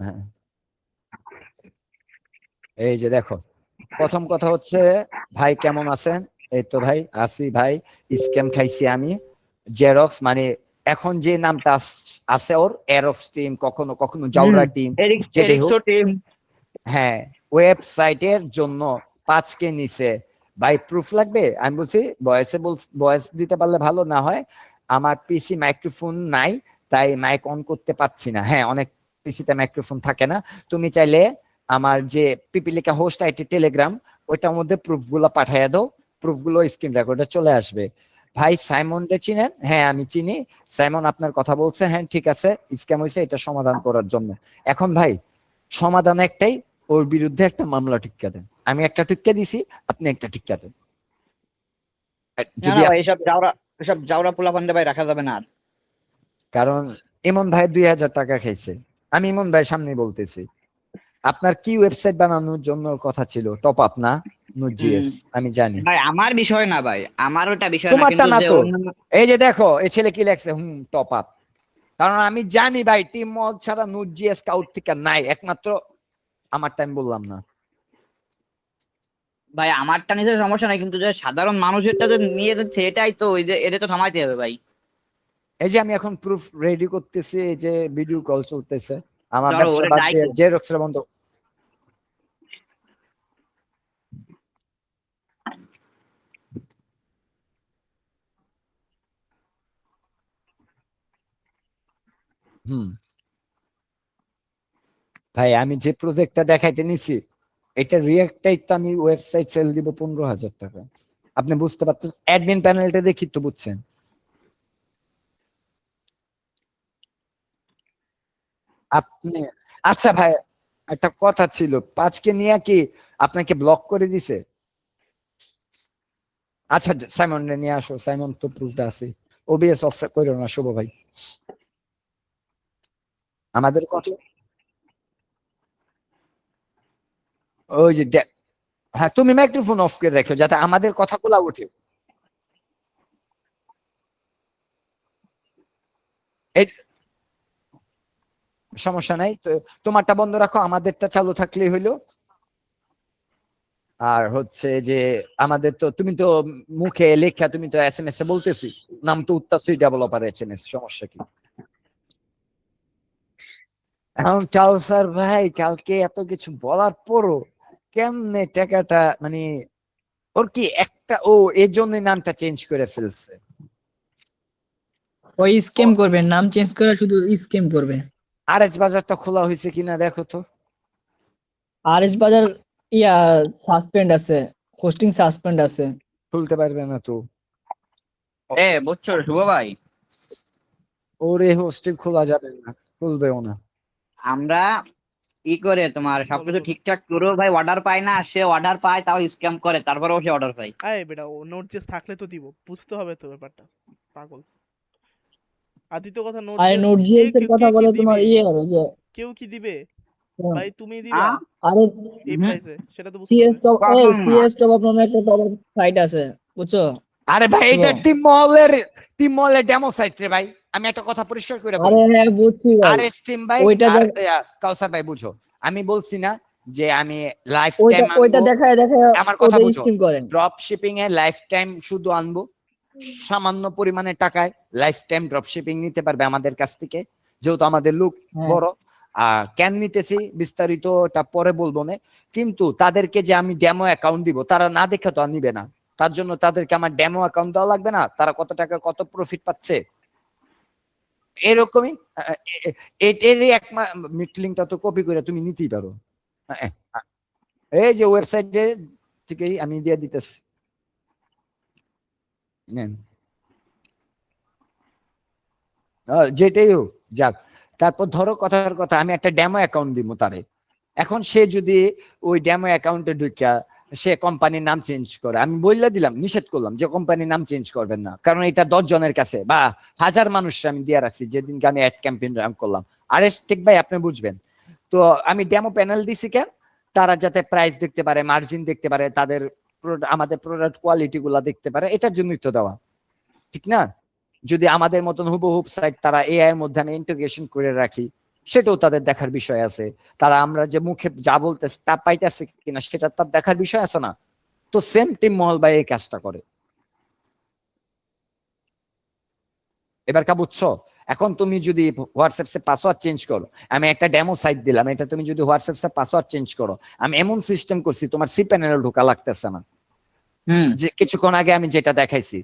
হ্যাঁ, এই যে দেখো, প্রথম কথা হচ্ছে ভাই কেমন আছেন? এই তো ভাই আছি ভাই। স্ক্যাম খাইছি আমি। জেরক্স মানে এখন যে নামটা আছে ওর এরক্স টিম, কখনো কখনো জাউরা টিম, যেটাই হোক। এরিক্সো টিম। হ্যাঁ, ওয়েবসাইটের জন্য 5K নিছে। ভাই প্রুফ লাগবে? আমি বলছি ভয়েস দিতে পারলে ভালো, না হয় আমার পিসি মাইক্রোফোন নাই, তাই মাইক অন করতে পারছি না। হ্যাঁ, অনেক পিসিতে মাইক্রোফোন থাকে না। তুমি চাইলে আমার যে পিপিলিকা হোস্ট আইটি টেলিগ্রাম, ওইটার মধ্যে প্রুফগুলো পাঠিয়ে দাও। প্রুফগুলো স্ক্রিন রেকর্ডে চলে আসবে। ভাই সাইমন রে চিনেন? হ্যাঁ আমি চিনি। সাইমন আপনার কথা বলছে, হ্যাঁ ঠিক আছে, স্ক্যাম হয়েছে, এটা সমাধান করার জন্য। এখন ভাই সমাধান একটাই, ওর বিরুদ্ধে একটা মামলা টিক্কা দেন। আমি একটা টিক্কা দিছি, আপনি একটা টিক্কা দেন। আর না যদি না ভাই, এসব জাউরা পোলাপান্ডে ভাই রাখা যাবে না আর। কারণ ইমন ভাই 2000 টাকা খাইছে, আমি ইমন ভাই সামনে বলতেছি। আপনার কি ওয়েবসাইট বানানোর জন্য কথা ছিল? টপ আপ না? হুম, নোট.js আমি জানি। ভাই আমার বিষয় না ভাই, আমার ওটা বিষয় না, তোমারটা কিন্তু না যে তো। অন্যান্য। এই যে দেখো, এই ছেলে কি লেখছে, টপ আপ। কারণ আমি জানি ভাই টিম মল ছাড়া নোট.js কাউট থেকে নাই, একমাত্র আমার টাইম বললাম না। ভাই আমারটা নিতে সমস্যা নাই, কিন্তু যে সাধারণ মানুষেরটা যে নিয়ে যাচ্ছে, এটাই তো ওই যে এটা তো থামাইতে হবে ভাই। এই যে আমি এখন প্রুফ রেডি করতেছি, এই যে ভিডিও কল চলতেছে। আমার ধরো ব্যবসা ওরে বাদ দিয়ে ডাইকো। জেরক্সের বন্ধ। হুম, ভাই আমি যে প্রজেক্টটা দেখাইতে নিছি, এটা রিয়াক্টটাই তো আমি ওয়েবসাইট সেল দিব 15,000 টাকা। আপনি বুঝতে পারতেন? অ্যাডমিন প্যানেলটা দেখি তো, বুঝছেন আপনি? আচ্ছা ভাই, একটা কথা ছিল, 5K নিয়ে কি আপনাকে ব্লক করে দিছে? আচ্ছা সাইমন নিয়ে আসো, সাইমন তো প্রুফটা আছে। ওবিএস অফ করো না শুভ ভাই, আমাদের কত। ওই যে হ্যাঁ, তুমি মাইক্রোফোন অফ করে রাখো যাতে আমাদের কথাগুলো ওঠে। এই সমস্যা নাই তো, তোমারটা বন্ধ রাখো, আমাদেরটা চালু থাকলেই হইলো। আর হচ্ছে যে আমাদের তো, তুমি তো মুখে লেখা, তুমি তো SMS এ বলতেছি নাম তো উত্তাসী ডেভেলপার SMS, সমস্যা কি? এখন কাউসার ভাই কালকে এত কিছু বলার পরও কেমনে টাকাটা মানে, ওর কি একটা, ও এর জন্য নামটা চেঞ্জ করে ফেলছে। ওই স্ক্যাম করবে, নাম চেঞ্জ করে শুধু স্ক্যাম করবে। আরএস বাজারটা খোলা হয়েছে কিনা দেখো তো। আর এস বাজার ইয়া সাসপেন্ড আছে, হোস্টিং সাসপেন্ড আছে। খুলতে পারবে না তো। বুঝছো শুভ ভাই, ওর এই হোস্টেল খোলা যাবে না, খুলবেও না। আমরা ই করে তোমার সবকিছু ঠিকঠাক করেও ভাই অর্ডার পায় না, সে অর্ডার পায় তাও স্ক্যাম করে, তারপরেও সে অর্ডার পায়। আরে বেটা, ও নোট.js থাকলে তো দিব, বুঝতে হবে তো ব্যাপারটা। পাগল। আর দ্বিতীয় কথা, আর নোট.js নোট কে জিএস এর কে কে কথা কি বলে তোমার দিবে? ইয়ে হবে যে কেউ কি দিবে? আহ, ভাই তুমি দিবা আরে এই হুম, প্রাইসে? সেটা তো বুঝতে সিএস হবে। টপ, কখন না। সিএস টপ আপ নামে একটা টপ সাইট আছে, বুঝছো? আরে ভাই শুভ, এটা টিম মহলের ডেমো সাইট রে ভাই। আমি একটা কথা পরিষ্কার করে আরে বলি, হ্যাঁ বুঝছি ভাই। আর এস টিম ভাই, ওইটা আর দেখ, কাউসার ভাই বুঝো, আমি বলছি না যে আমি লাইফ ওইটা টাইম ওইটা আনবো। দেখায় দেখায় আমার কথা ওদের বুঝো, স্কিম করেন। ড্রপ শিপিং এ লাইফ টাইম শুধু আনবো, সামান্য পরিমাণে টাকায় লাইফ টাইম ড্রপ শিপিং নিতে পারবে আমাদের কাছ থেকে, যেহেতু আমাদের লোক হ্যাঁ, বড়। কেন নিতেছি বিস্তারিতটা পরে বলবো না। কিন্তু তাদেরকে যে আমি ডেমো অ্যাকাউন্ট দিব, তারা না দেখে তো আর নিবে না। তার জন্য তাদেরকে আমার ডেমো অ্যাকাউন্ট দেওয়া লাগবে না, তারা কত টাকা কত প্রফিট পাচ্ছে এরকমই। এটারই এক মিটলিংটা তো কপি করে তুমি নিতেই পারো। আহ, আহ, এই যে ওয়েবসাইটে থেকেই আমি দিয়ে দিতেছি, নেন। যেটাই হোক যাক। তারপর ধরো কথার কথা, আমি একটা ডেমো অ্যাকাউন্ট দিব তারে। এখন সে যদি ওই ডেমো অ্যাকাউন্টে ঢুকিয়া সে কোম্পানির নাম চেঞ্জ করে, আমি বললে দিলাম, নিষেধ করলাম যে কোম্পানির নাম চেঞ্জ করবেন না, কারণ এটা 10 জনের কাছে বা 1000 মানুষ আমি দিয়ে রাখছি যেদিনকে আমি অ্যাড ক্যাম্পেইন রান করলাম। আরে ঠিক ভাই আপনি বুঝবেন তো। আমি ডেমো প্যানেল দিছি কেন? তারা যাতে প্রাইস দেখতে পারে, মার্জিন দেখতে পারে, তাদের আমাদের প্রোডাক্ট কোয়ালিটি গুলা দেখতে পারে, এটার জন্যই তো দেওয়া, ঠিক না? যদি আমাদের মতন হুবহুব সাইট তারা এআই এর মধ্যে আমি ইন্টিগ্রেশন করে রাখি, সেটাও তাদের দেখার বিষয় আছে। তারা আমরা যে মুখে যা বলতেছে তা পাইতেছে কিনা সেটা তার দেখার বিষয় আছে না। তো সেম টিম মহল ভাই এই কাজটা করে। এবার কা বুঝছো? এখন তুমি যদি হোয়াটসঅ্যাপ পাসওয়ার্ড চেঞ্জ করো, আমি একটা ডেমো সাইট দিলাম, এটা তুমি যদি হোয়াটসঅ্যাপ পাসওয়ার্ড চেঞ্জ করো, আমি এমন সিস্টেম করছি তোমার সি প্যানেলে ঢোকা লাগতেছে না। যে কিছুক্ষণ আগে আমি যেটা দেখাইছি,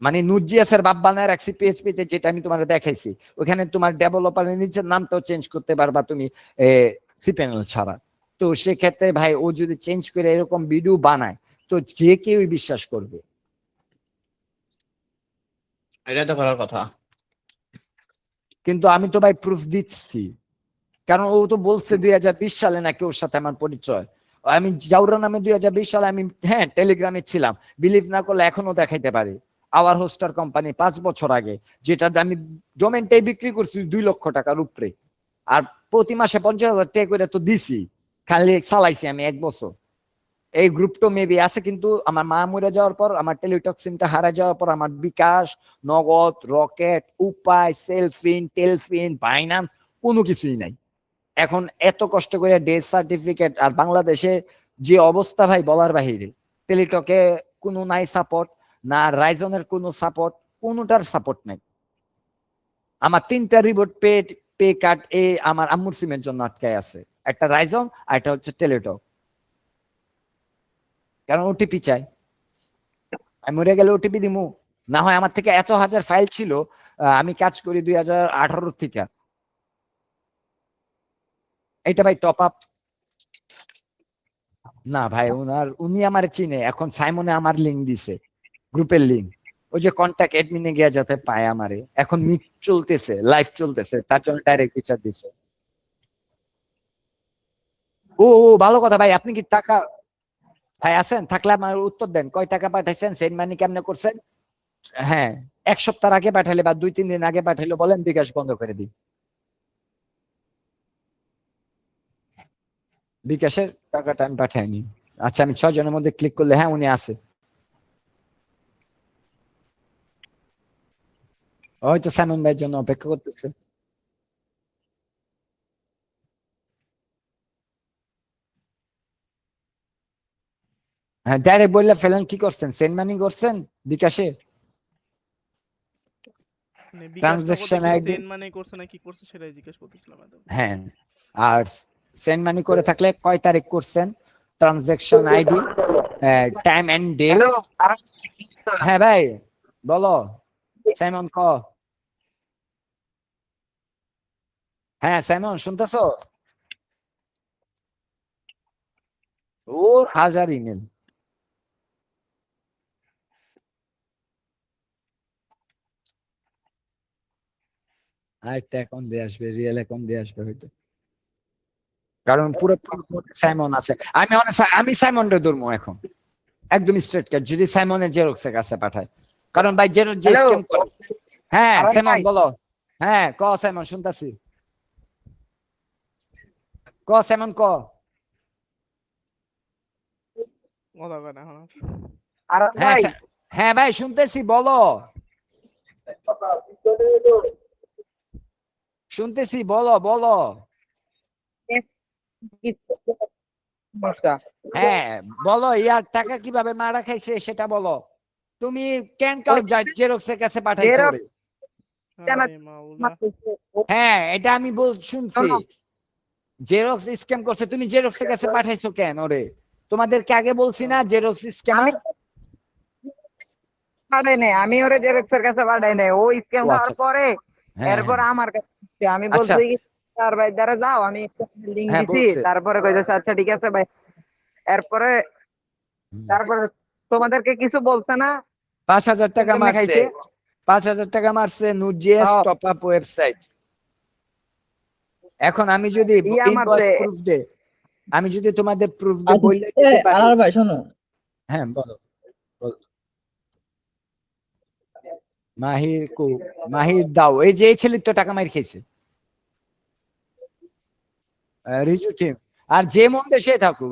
মানে নুজিয়াসের বাপ বানায় রাখছি পিএইচপি তে, যেটা আমি তোমার দেখাইছি, ওখানে তোমার ডেভেলপারের নিচের নামটাও চেঞ্জ করতে পারবা তুমি সি প্যানেল ছাড়া। তো সেক্ষেত্রে ভাই ও যদি চেঞ্জ করে এরকম ভিডিও বানায়, তো যে কেউই বিশ্বাস করবে। এটা তো করার কথা। কিন্তু আমি তো ভাই প্রুফ দিচ্ছি, কারণ ও তো বলছে 2020 সালে নাকি ওর সাথে আমার পরিচয়। আমি জাউরা নামে 2020 সালে আমি টেলিগ্রামে ছিলাম, বিলিভ না করলে এখনো দেখাইতে পারি। আওয়ার হোস্টার কোম্পানি 5 বছর আগে, যেটা আমি ডোমেনটাই বিক্রি করছি 2 লক্ষ টাকার উপরে, আর প্রতি মাসে 50,000 টাকা করে তো দিছি, খালি চালাইছি আমি 1 বছর। এই গ্রুপটা মেবি আছে, কিন্তু আমার মা মরে যাওয়ার পর, আমার টেলিটক সিমটা হারা যাওয়ার পর, আমার বিকাশ, নগদ, রকেট, উপায়, সেলফিন, টেলফিন, বাইনান্স কোনো কিছুই নাই। এখন এত কষ্ট করে ডেথ সার্টিফিকেট, আর বাংলাদেশে যে অবস্থা ভাই বলার বাহিরে। টেলিটকে কোনো নাই সাপোর্ট, না রাইজনের কোনো সাপোর্ট, কোনোটার সাপোর্ট নাই। আমার 3টা রিবোট পে কার্ড আমার আম্মুর সিমের জন্য আটকায় আছে, একটা রাইজন আর একটা হচ্ছে টেলিটক, কারণ ওটিপি চাই। আমি মরে গেলে ওটিপি দিমু? না হয় আমার থেকে এত হাজার ফাইল ছিল, আমি কাজ করি 2018 থেকে। এটা ভাই টপ আপ না ভাই, উনি আমার চিনে। এখন সাইমনে আমার লিঙ্ক দিছে, গ্রুপের লিঙ্ক, ওই যে কন্টাক্ট এডমিনে গিয়া যাতে পায় আমারে। এখন মিট চলতেছে, লাইভ চলতেছে, তার জন্য ডাইরেক্ট বিচার দিছে। ও ও, ভালো কথা ভাই। আপনি কি টাকা ভাই আছেন? থাকলে আমার উত্তর দেন, কয় টাকা পাঠাইছেন, সেন্ড মানি কেমনে করছেন? হ্যাঁ, 1 সপ্তাহ আগে পাঠালে বা 2-3 দিন আগে পাঠালে বলেন, বিকাশ বন্ধ করে দিই। বিকাশের টাকাটা আমি পাঠাইনি। আচ্ছা, আমি 6 জনের মধ্যে ক্লিক করলে হ্যাঁ উনি আছে, হয়তো সাইমন ভাইয়ের জন্য অপেক্ষা করতেছে। হ্যাঁ, ডাইরেক্ট বললে ফেলেন। কি করছেন, সেন্ড মানি করছেন বিকাশে? মানে বিকাশ নগদে ট্রানজাকশন কি আইডি, সেন্ড মানে করছে না কি করছে সেটাই জিজ্ঞেস করতেছিলাম একদম। হ্যাঁ। আর সেন্ড মানি করে থাকলে কয় তারিখ করছেন, transaction ID, time and date. হ্যাঁ ভাই বলো, সাইমন ক। হ্যাঁ সাইমন শুনতেছো? ওর হাজার ইমেল। আরেকটা অ্যাকাউন্ট দিয়ে আসবে, রিয়েল অ্যাকাউন্ট দিয়ে আসবে হয়তো, কারণ পুরো সাইমন আছে। আমি সাইমনরে ধরবো এখন, একদম স্ট্রেট কাট, যদি সাইমনের জেরক্সের কাছে পাঠায়। কারণ ভাই জেরক্স যে স্ক্যাম করে। হ্যাঁ সাইমন বলো। হ্যাঁ ক সাইমন, শুনতাছি। ক সাইমন ক। কথা কয় না এখন হ্যাঁ হ্যাঁ ভাই শুনতেছি, বলো। শুনতেছি, বলো বলো। হ্যাঁ বলো, ইয়ার টাকা কিভাবে মারা খাইছে সেটা বলো। তুমি কেন কাউ জেরক্সের কাছে পাঠাইছো রে? আরে মাওলা। হ্যাঁ এটা আমি শুনছি, জেরক্স স্ক্যাম করছে। তুমি জেরক্সের কাছে পাঠাইছো কেন ওরে? তোমাদেরকে আগে বলছি না জেরক্স স্ক্যামার? পাঠাই নাই, আমি ওরে জেরক্সের কাছে পাঠাই নাই। ও স্ক্যাম ও হওয়ার আচ্ছা আচ্ছা। পরে হ্যাঁ এরপর হ্যাঁ আমার কাছে আসছে। আমি আচ্ছা। বলছি স্যার ভাই দ্বারা যাও, আমি লিঙ্ক হ্যাঁ দিছি। বলছে। তারপরে কইছে আচ্ছা ঠিক আছে ভাই। এরপরে তারপরে তোমাদেরকে কিছু বলছে না? 5,000 টাকা কেমনে মারছে, খাইছে? 5,000 টাকা মারছে নুজিএস টপ আপ ওয়েবসাইট। এখন আমি যদি ইয়া ইনভয়েস মারছে। প্রুফ দে, আমি যদি তোমাদের প্রুফ দে আচ্ছা, বললে দিতে পারি। আলাল ভাই শোনো, হ্যাঁ বলো বলো। মাহির দাও, এই যে এই ছেলের তো টাকা মার খেয়েছে, রিজু টিম। আর যে মন দেশে থাকুক,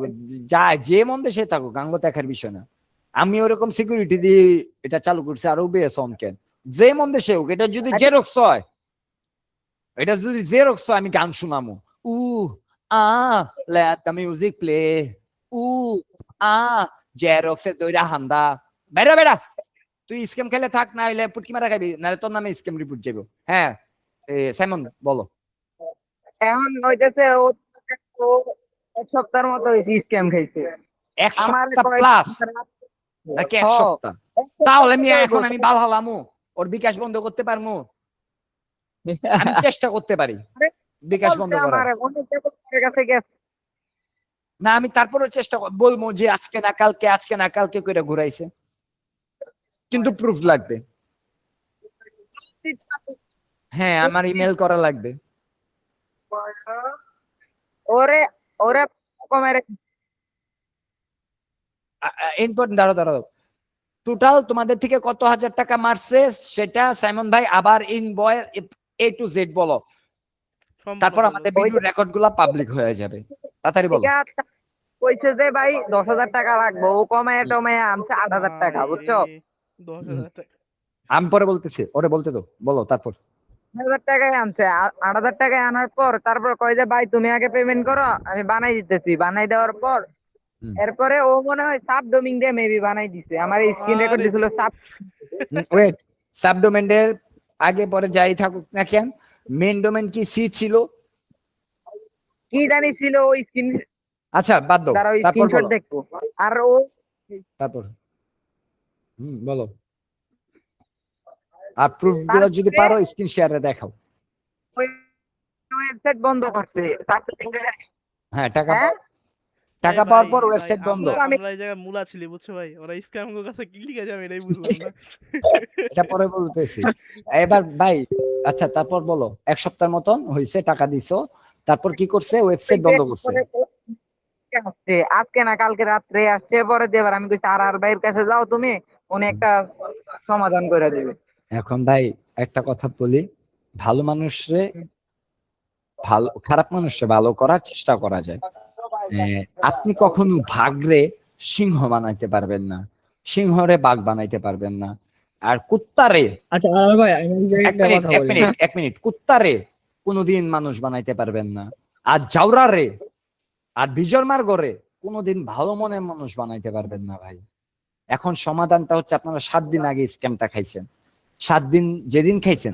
যা যে মন দেশে থাকুক, গাঙ্গ দেখার বিষয় না। আমি ওরকম সিকিউরিটি দিয়ে এটা চালু করছি, আর ওবিএস অন কেন, যে মন দেশে হোক, এটা যদি জেরক্স হয় এটা যদি জেরক্স হয় আমি গান শোনামু। উ আ let the music play, উ আ জেরক্সের দইরা হান্দা। বেড়া বেড়া, তুই স্ক্যাম খেলে থাক, না হইলে পুটকি মারা খাবি, নাহলে তোর নামে স্ক্যাম রিপোর্ট যাবো। হ্যাঁ সাইমন বলো। এখন হইতেছে ও ও এক সপ্তাহের মতো স্ক্যাম খাইছে। এক আমার সপ্তাহ প্লাস নাকি এক হ, সপ্তাহ? এক সপ্তাহ তাহলে আমি মতো এখন হইবো। আমি বাল হালামু, ওর বিকাশ বন্ধ করতে পারমু? আমি চেষ্টা করতে পারি বিকাশ বন্ধ বলছে করার। আমার অনেক টাকার কাছে গেছে। না আমি তারপরেও চেষ্টা বলবো যে আজকে না কালকে, আজকে না কালকে করে ঘুরাইছে, কিন্তু প্রুফ লাগবে। হ্যাঁ আমার ইমেল করা লাগবে। ওরে ওরে কমে রেখে ইম্পর্টেন্ট, দাঁড়াও দাঁড়াও, টোটাল তোমাদের থেকে কত হাজার টাকা মারছে সেটা সাইমন ভাই আবার ইনভয়েস এ টু জেড বলো, সম্পূর্ণ তারপর বলো। আমাদের ভিডিও রেকর্ড গুলা পাবলিক হয়ে যাবে। তাড়াতাড়ি বলো। কইছে যে ভাই 10,000 টাকা লাগবে, ও কমায় টমায় আনছে 8,000 টাকা, ভাই বুঝছো? রে, 10,000 টাকা। আমি পরে বলতেছি, ওরে বলতে দাও, বলো তারপর। 8,000 টাকায় আনছে, 8,000 টাকায় আনার পর তারপর কয় যে ভাই তুমি আগে পেমেন্ট করো, আমি বানাই দিতেছি। বানাই দেওয়ার পর হুম। এরপরে ও মনে হয় সাব ডোমিং দিয়ে মেবি বানাই দিছে। আমার স্ক্রিন রেকর্ড আরে দিছিল সাব। ওয়েট, সাবডোমেনের আগে পরে যাই থাকুক না কেন, মেন ডোমেন কি সি ছিল? কি জানি ছিল ওই স্ক্রিন, আচ্ছা বাদ দাও, দ্বারা ওই তারপর স্ক্রিনশট বলো, দেখবো। আর ও তারপর বলো। আর প্রুফ গুলো যদি পারো স্ক্রিন শেয়ারে দেখাও। ওয়েবসাইট বন্ধ করছে। হ্যাঁ টাকা হ্যাঁ? টাকা ভাই, পাওয়ার পর ভাই, ওয়েবসাইট বন্ধ। আমরা এই জায়গায় মূলা ছিলি, বুঝছো ভাই? ওরা স্ক্যাম কাছে কি লিখে যাবে এটাই বুঝলাম না। এটা পরে বলতেছি। এবার ভাই আচ্ছা তারপর বলো, এক সপ্তাহের মতন হয়েছে, টাকা দিছো, তারপর কি করছে? ওয়েবসাইট বন্ধ করছে। আসছে আজকে না কালকে রাত্রে আসছে। পরে দেবার আমি কইছি আর ভাইয়ের কাছে যাও তুমি, উনি একটা সমাধান করে দেবে। এখন ভাই একটা কথা বলি, ভালো মানুষরে ভালো, খারাপ মানুষরে ভালো করার চেষ্টা করা যায়। আপনি কখনো ভাগরে সিংহ বানাইতে পারবেন না, সিংহরে বাঘ বানাইতে পারবেন না, আর কুত্তারে আচ্ছা আর ভাই আমি এই জায়গায় একটা কথা বলি। এক মিনিট, কুত্তারে কোনোদিন মানুষ বানাইতে পারবেন না, আর জাউরারে আর বিজয় গড়ে কোনোদিন ভালো মনের মানুষ বানাইতে পারবেন না ভাই। এখন সমাধানটা হচ্ছে, আপনারা 7 দিন আগে স্ক্যামটা খাইছেন, 7 দিন যেদিন খাইছেন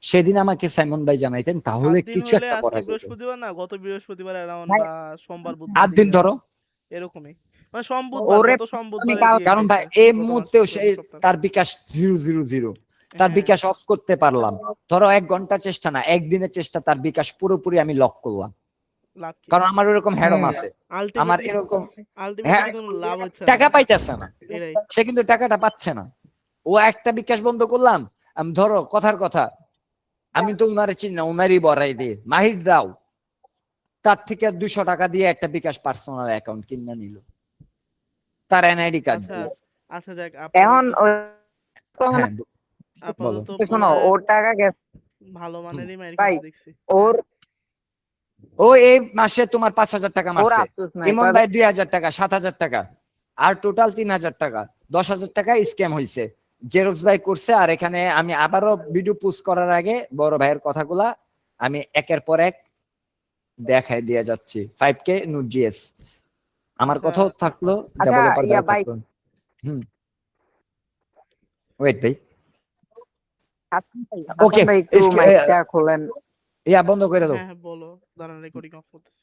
সেদিন আমাকে সাইমন ভাই জানাইতেন, তাহলে 7 দিন কিছু হইলে একটা আজকে করা যেত। বৃহস্পতিবার না, গত বৃহস্পতিবার অ্যারাউন্ড ভাই, বা সোমবার বুধবার 8 দিন দিকে ধরো। এরকমই, মানে বুধবার, ওরে গত আমি বুধবারে দিয়ে কারণ ভাই খাইছে এই গত মুহূর্তেও সে গত সপ্তাহে। তার বিকাশ 000, তার হ্যাঁ, বিকাশ অফ করতে পারলাম। ধরো 1 ঘন্টা চেষ্টা না, একদিনের চেষ্টা, তার বিকাশ পুরোপুরি আমি লক করলাম। লাভ কি? কারণ আমার ওরকম হেরম আছে, আমার আলটিমেটলি এরকম আলটিমেটলি কোনো লাভ হচ্ছে না টাকা পাইতেছে না, এটাই। সে কিন্তু টাকাটা পাচ্ছে না। ও একটা বিকাশ বন্ধ করলাম, আমি ধরো কথার কথা, আমি তো উনারে চিনি না, উনারই বড়াই দিয়ে মাহির দাও, তার থেকে 200 টাকা দিয়ে একটা বিকাশ পার্সোনাল অ্যাকাউন্ট কিনে নিল, তার এনআইডি কার্ড আচ্ছা দিয়ে। আচ্ছা, যাক এখন হ্যাঁ বলো। আপাতত শোনো, পোলায় ওর টাকা গেছে ভালো মানেরই মাইর ভাই। খাইছে দেখছি। ওর ও এই মাসে তোমার 5,000 টাকা ওর মারছে, আফসোস নাই। ইমন ভাই 2,000 টাকা, 7,000 টাকা, আর টোটাল 3,000 টাকা, 10,000 টাকা স্ক্যাম হয়েছে। জেরক্স ভাই করছে। আর এখানে আমি আবারও ভিডিও পোস্ট করার আগে বড় ভাইয়ের কথাগুলা আমি একের পর এক দেখাই দিয়ে যাচ্ছি। 5K নোট.js আমার আচ্ছা, কথাও থাকলো, আচ্ছা, ডেভেলপার ইয়া ভাই, থাকলো। ওয়েট ভাই, ওকে Okay, ভাই একটু ইসকে- মাইকটা খোলেন। ইয়া বন্ধ করে দাও। হ্যাঁ হ্যাঁ, বলো, দাঁড়ান রেকর্ডিং অফ করতেছি।